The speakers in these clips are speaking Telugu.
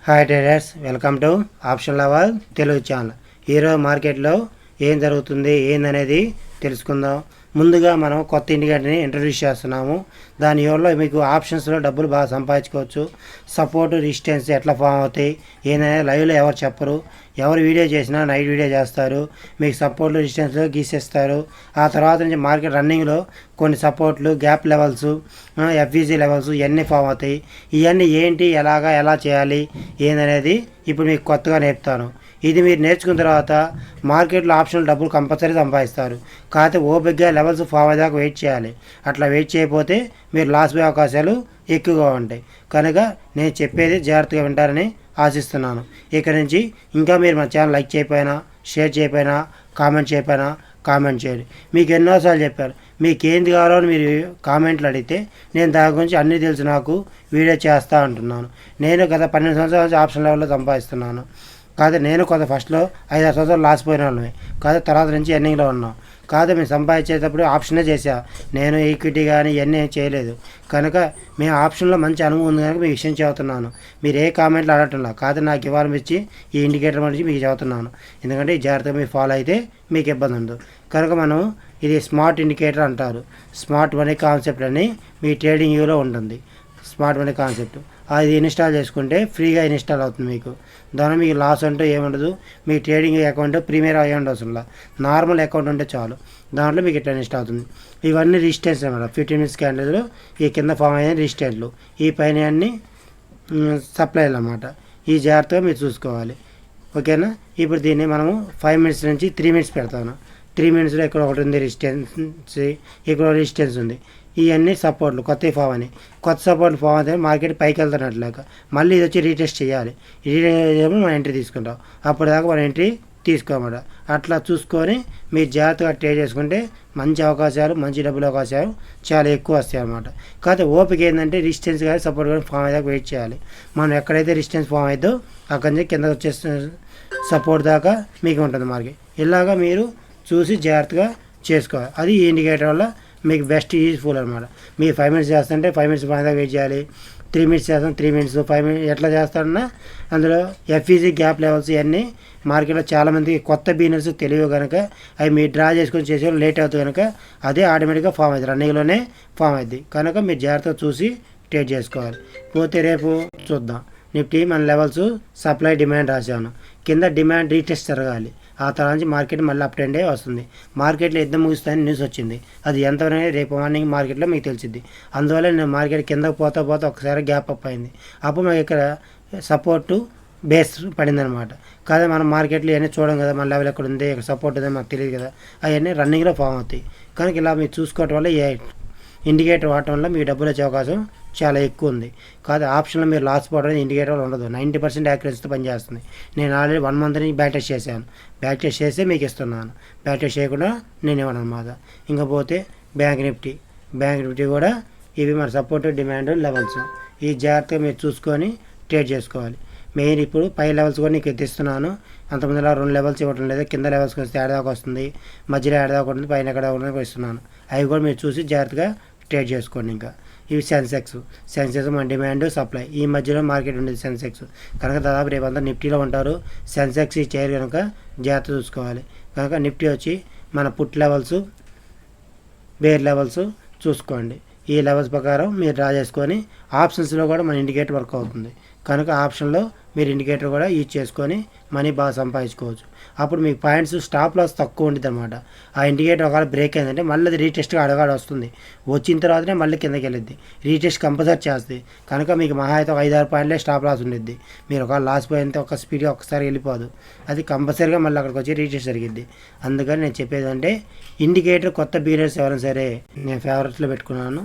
Hi traders, welcome to option lover Telugu channel. ఈరోజు మార్కెట్లో ఏం జరుగుతుంది ఏందనేది తెలుసుకుందాం. ముందుగా మనం కొత్త ఇండికేటర్ని ఇంట్రడ్యూస్ చేస్తున్నాము. దాని వల్ల మీకు ఆప్షన్స్లో డబ్బులు బాగా సంపాదించుకోవచ్చు. సపోర్ట్ రెసిస్టెన్స్ ఎట్లా ఫామ్ అవుతాయి ఏందనేది లైవ్లో ఎవరు చెప్పరు. ఎవరు వీడియో చేసినా నైట్ వీడియో చేస్తారు, మీకు సపోర్ట్లు రెసిస్టెన్స్ గీసేస్తారు. ఆ తర్వాత నుంచి మార్కెట్ రన్నింగ్లో కొన్ని సపోర్ట్లు, గ్యాప్ లెవెల్స్, ఎఫ్ఈజీ లెవెల్స్ ఇవన్నీ ఫామ్ అవుతాయి. ఇవన్నీ ఏంటి, ఎలా చేయాలి ఏందనేది ఇప్పుడు మీకు కొత్తగా నేర్పుతాను. ఇది మీరు నేర్చుకున్న తర్వాత మార్కెట్లో ఆప్షన్లు డబ్బులు కంపల్సరీ సంపాదిస్తారు. కాకపోతే ఓపికగా లెవెల్స్ ఫామ్ అయ్యేదాకా వెయిట్ చేయాలి. అట్లా వెయిట్ చేయకపోతే మీరు లాస్ పోయే అవకాశాలు ఎక్కువగా ఉంటాయి. కనుక నేను చెప్పేది జాగ్రత్తగా వింటారని ఆశిస్తున్నాను. ఇక్కడ నుంచి ఇంకా మీరు మా ఛానల్ లైక్ చేయకపోయినా, షేర్ చేయకపోయినా, కామెంట్ చేయకపోయినా కామెంట్ చేయండి. మీకు ఎన్నోసార్లు చెప్పారు, మీకు ఏంది కావాలో మీరు కామెంట్లు అడిగితే నేను దాని గురించి అన్నీ తెలుసు, నాకు వీడియో చేస్తూ ఉంటున్నాను. నేను గత 12 సంవత్సరాల నుంచి ఆప్షన్ లెవెల్లో సంపాదిస్తున్నాను. కాదు నేను కొంత ఫస్ట్లో 5-6 సంవత్సరాలు లాస్ పోయిన వాళ్ళమే కాదు, తర్వాత నుంచి ఎన్నింగ్లో ఉన్నాం. కాదు మేము సంపాదించేటప్పుడు ఆప్షనే చేసా, నేను ఈక్విటీ కానీ ఇవన్నీ చేయలేదు. కనుక మేము ఆప్షన్లో మంచి అనుభవం ఉంది కనుక మీకు విషయం చెబుతున్నాను. మీరు ఏ కామెంట్లు అడగటంలా కాదు, నాకు ఇవ్వాలనిపించి ఈ ఇండికేటర్ గురించి మీకు చెబుతున్నాను. ఎందుకంటే ఈ జాగ్రత్తగా మీరు ఫాలో అయితే మీకు ఇబ్బంది ఉండదు. కనుక మనం ఇది స్మార్ట్ ఇండికేటర్ అంటారు. స్మార్ట్ మనీ కాన్సెప్ట్ అని మీ ట్రేడింగ్ వ్యూలో ఉంటుంది. స్మార్ట్ మనీ కాన్సెప్ట్ అది ఇన్స్టాల్ చేసుకుంటే ఫ్రీగా ఇన్స్టాల్ అవుతుంది. మీకు దాని మీకు లాస్ అంటూ ఏముండదు. మీ ట్రేడింగ్ అకౌంట్ ప్రీమియర్ అయ్యండి అవసరంలా, నార్మల్ అకౌంట్ ఉంటే చాలు, దాంట్లో మీకు ఇట్లా ఇన్స్టాల్ అవుతుంది. ఇవన్నీ రిజిస్టెన్స్ అన్నమాట. 15 మినిట్స్ క్యాండిల్స్లో ఈ కింద ఫామ్ అయిన రిజిస్టెంట్లు, ఈ పైన అన్ని సప్లైలు అన్నమాట. ఈ జాగ్రత్తగా మీరు చూసుకోవాలి. ఓకేనా. ఇప్పుడు దీన్ని మనము 5 మినిట్స్ నుంచి 3 మినిట్స్ పెడతాను. 3 మినిట్స్లో ఇక్కడ ఒకటి ఉంది రెసిస్టెన్స్, ఇక్కడ రెసిస్టెన్స్ ఉంది. ఇవన్నీ సపోర్ట్లు కొత్త ఫామ్ అని. కొత్త సపోర్ట్ ఫామ్ అయితే మార్కెట్ పైకి వెళ్తున్నట్లేక మళ్ళీ ఇది వచ్చి రీటెస్ట్ చేయాలి. రీటెస్ట్ మనం ఎంట్రీ తీసుకుంటాం. అప్పటిదాకా మనం ఎంట్రీ తీసుకోమాట. అట్లా చూసుకొని మీరు జాగ్రత్తగా ట్రేడ్ చేసుకుంటే మంచి అవకాశాలు, మంచి డబ్బుల అవకాశాలు చాలా ఎక్కువ వస్తాయి అన్నమాట. కాకపోతే ఓపిక ఏంటంటే రెసిస్టెన్స్ కానీ సపోర్ట్ కానీ ఫామ్ అయ్యేదాకా వెయిట్ చేయాలి. మనం ఎక్కడైతే రెసిస్టెన్స్ ఫామ్ అవుతుందో అక్కడి నుంచి కింద వచ్చే సపోర్ట్ దాకా మీకు ఉంటుంది మార్కెట్. ఇలాగా మీరు చూసి జాగ్రత్తగా చేసుకోవాలి. అది ఈ ఇండికేటర్ వల్ల మీకు బెస్ట్ యూజ్ఫుల్ అనమాట. మీరు 5 మినిట్స్ చేస్తుంటే 5 మినిట్స్ బాగా వెయిట్ చేయాలి. 3 మినిట్స్ చేస్తాం, 3 మినిట్స్ 5 మినిట్స్ ఎట్లా చేస్తారన్నా అందులో ఎఫ్ఈజీ గ్యాప్ లెవెల్స్ ఇవన్నీ మార్కెట్లో చాలామందికి కొత్త బిజినెస్ తెలియవు కనుక అవి మీరు డ్రా చేసుకొని చేసే లేట్ అవుతుంది కనుక అదే ఆటోమేటిక్గా ఫామ్ అవుతుంది, రన్నింగ్లోనే ఫామ్ అవుతుంది. కనుక మీరు జాగ్రత్తగా చూసి ట్రేడ్ చేసుకోవాలి. పోతే రేపు చూద్దాం. నిఫ్టీ మన లెవెల్స్ సప్లై డిమాండ్ రాశాను. కింద డిమాండ్ రీటెస్ట్ జరగాలి. ఆ తర్వాత నుంచి మార్కెట్ మళ్ళీ అప్ ట్రెండే వస్తుంది. మార్కెట్లో యుద్ధం ముగుస్తుందని న్యూస్ వచ్చింది. అది ఎంతవరకు రేపు మార్నింగ్ మార్కెట్లో మీకు తెలిసింది. అందువల్ల నేను మార్కెట్ కిందకు పోతా ఒకసారి గ్యాప్ అప్ అయింది. అప్పుడు మాకు ఇక్కడ సపోర్టు బేస్ పడింది అనమాట. కాదా మనం మార్కెట్లో ఇవన్నీ చూడం కదా, మన లెవెల్ ఎక్కడ ఉంది, ఇక్కడ సపోర్ట్ ఉందని మాకు తెలియదు కదా. అవన్నీ రన్నింగ్లో ఫామ్ అవుతాయి. కనుక ఇలా మీరు చూసుకోవటం వల్ల ఇండికేటర్ వాడటం వల్ల మీ డబ్బులు వచ్చే అవకాశం చాలా ఎక్కువ ఉంది. కాదు ఆప్షన్లో మీరు లాస్ పోవడం ఇండికేటర్ ఉండదు. 90% యాక్యురసీతో పనిచేస్తుంది. నేను ఆల్రెడీ 1 మంత్ నుంచి బ్యాక్ టెస్ట్ చేశాను. బ్యాక్ టెస్ట్ చేస్తే మీకు ఇస్తున్నాను. బ్యాక్ టెస్ట్ చేయకుండా నేను ఇవ్వను అన్నమాట. ఇంకపోతే బ్యాంక్ నిఫ్టీ కూడా ఇవి మన సపోర్ట్ డిమాండ్ లెవెల్స్. ఈ జాగ్రత్తగా మీరు చూసుకొని ట్రేడ్ చేసుకోవాలి. మెయిన్ ఇప్పుడు పై లెవెల్స్ కూడా నీకు ఎత్తిస్తున్నాను. అంతకుముందు 2 లెవెల్స్ ఇవ్వడం లేదు. కింద లెవెల్స్కి వస్తే ఏడాదాకా వస్తుంది, మధ్యలో ఏడాదాకా ఉంటుంది, పైన ఎక్కడ ఇస్తున్నాను. అవి కూడా మీరు చూసి జాగ్రత్తగా ట్రేడ్ చేసుకోండి. ఇంకా ఇవి సెన్సెక్స్ మన డిమాండ్ సప్లై ఈ మధ్యలో మార్కెట్ ఉండేది సెన్సెక్స్ కనుక దాదాపు రేపు అంతా నిఫ్టీలో ఉంటారు. సెన్సెక్స్ ఈ చైర్ కనుక జాగ్రత్త చూసుకోవాలి. కనుక నిఫ్టీ వచ్చి మన పుట్ లెవెల్స్, బేర్ లెవెల్స్ చూసుకోండి. ఈ లెవెల్స్ ప్రకారం మీరు డ్రా చేసుకొని ఆప్షన్స్లో కూడా మన ఇండికేటర్ వర్క్ అవుతుంది. కనుక ఆప్షన్లో మీరు ఇండికేటర్ కూడా యూజ్ చేసుకొని మనీ బాగా సంపాదించుకోవచ్చు. అప్పుడు మీకు పాయింట్స్ స్టాప్ లాస్ తక్కువ ఉంటుంది అనమాట. ఆ ఇండికేటర్ ఒకవేళ బ్రేక్ అయిందంటే మళ్ళీ అది రీటెస్ట్గా అడగాడు వస్తుంది. వచ్చిన తర్వాతనే మళ్ళీ కిందకి వెళ్ళిద్ది. రీటెస్ట్ కంపల్సరీ చేస్తుంది. కనుక మీకు మహా అయితే 5-6 పాయింట్లే స్టాప్ లాస్ ఉండిద్ది. మీరు ఒకవేళ లాస్ పోయినంత ఒక స్పీడ్గా ఒకసారి వెళ్ళిపోదు. అది కంపల్సరీగా మళ్ళీ అక్కడికి వచ్చి రీటెస్ట్ జరిగిద్ది. అందుకని నేను చెప్పేది అంటే ఇండికేటర్ కొత్త బిగినర్స్ ఎవరైనా సరే నేను ఫేవరెట్లో పెట్టుకున్నాను.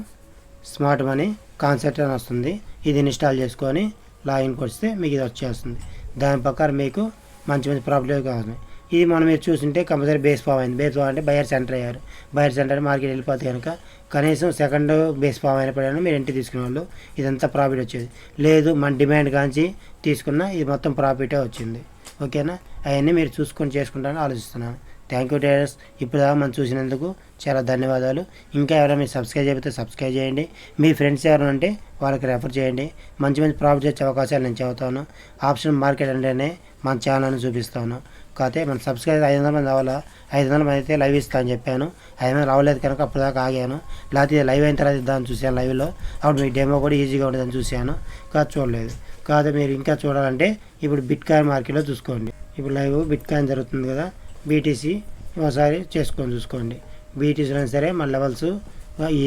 స్మార్ట్ మనీ కాన్సెప్ట్ అని వస్తుంది. ఇది ఇన్స్టాల్ చేసుకొని లాగిన్కి వస్తే మీకు ఇది వచ్చేస్తుంది. దాని ప్రకారం మీకు మంచి ప్రాఫిట్ కావాలి. ఇది మనం మీరు చూస్తుంటే కంపల్సరీ బేస్ ఫామ్ అయింది. బేస్ ఫామ్ అంటే బయర్స్ ఎంటర్ అయ్యారు. బయర్స్ ఎంటర్ మార్కెట్ వెళ్ళిపోతే కనుక కనీసం సెకండ్ బేస్ ఫామ్ అయినప్పుడైనా మీరు ఎంట్రీ తీసుకునే వాళ్ళు ఇదంతా ప్రాఫిట్ వచ్చేది. లేదు మన డిమాండ్ కాంచి తీసుకున్న ఇది మొత్తం ప్రాఫిటే వచ్చింది. ఓకేనా. అవన్నీ మీరు చూసుకొని చేసుకుంటారని ఆలోచిస్తున్నాను. Thank you traders. ఇప్పుడు దాకా మనం చూసినందుకు చాలా ధన్యవాదాలు. ఇంకా ఎవరైనా మీరు సబ్స్క్రైబ్ చేయకపోతే సబ్స్క్రైబ్ చేయండి. మీ ఫ్రెండ్స్ ఎవరైనా ఉంటే వాళ్ళకి రెఫర్ చేయండి. మంచి మంచి ప్రాఫిట్ వచ్చే అవకాశాలు నేను చెబుతాను. ఆప్షన్ మార్కెట్ అంటేనే మన ఛానల్ని చూపిస్తాను. కాకపోతే మన సబ్స్క్రైబ్ 500 మంది అవ్వాలా. 500 మంది అయితే లైవ్ ఇస్తా అని చెప్పాను. 500 రావలేదు కనుక అప్పుడు దాకా ఆగాను. లేకపోతే లైవ్ అయిన తర్వాత ఇద్దామని చూశాను. లైవ్లో అప్పుడు మీ డెమో కూడా ఈజీగా ఉంటుందని చూశాను. కాదు చూడలేదు. కాదు మీరు ఇంకా చూడాలంటే ఇప్పుడు బిట్ కాయిన్ మార్కెట్లో చూసుకోండి. ఇప్పుడు లైవ్ బిట్ కాయిన్ జరుగుతుంది కదా, బీటీసీ ఒకసారి చూసుకోండి. బీటీసీలో సరే మన లెవెల్స్ ఈ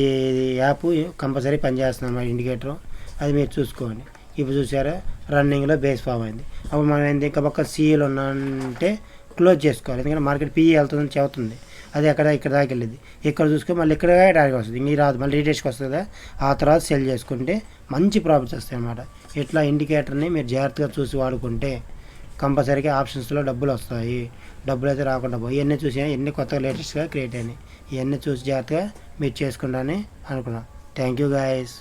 యాప్ కంపల్సరీ పనిచేస్తున్నాం. మన ఇండికేటర్ అది మీరు చూసుకోండి. ఇప్పుడు చూసారా రన్నింగ్లో బేస్ ఫామ్ అయింది. అప్పుడు మనం ఏంది ఇంకా పక్క సీఈలో ఉన్నామంటే క్లోజ్ చేసుకోవాలి. ఎందుకంటే మార్కెట్ పీఈ వెళ్తుందని చెబుతుంది. అది ఇక్కడ దాకా వెళ్ళింది. ఇక్కడ చూసుకొని మళ్ళీ ఇక్కడ టార్గెట్ వస్తుంది. ఇంక రాదు, మళ్ళీ రీటెస్ట్కి వస్తుంది కదా, ఆ తర్వాత సెల్ చేసుకుంటే మంచి ప్రాఫిట్స్ వస్తాయి అన్నమాట. ఇట్లా ఇండికేటర్ని మీరు జాగ్రత్తగా చూసి వాడుకుంటే కంపల్సరీగా ఆప్షన్స్లో డబ్బులు వస్తాయి. డబ్బులు అయితే రాకుండా పోయి ఇవన్నీ చూసి ఎన్ని కొత్తగా లేటెస్ట్గా క్రియేట్ అయినాయి. ఇవన్నీ చూసి జాగ్రత్తగా మీరు చేసుకుంటారని అనుకున్నాను. Thank you guys.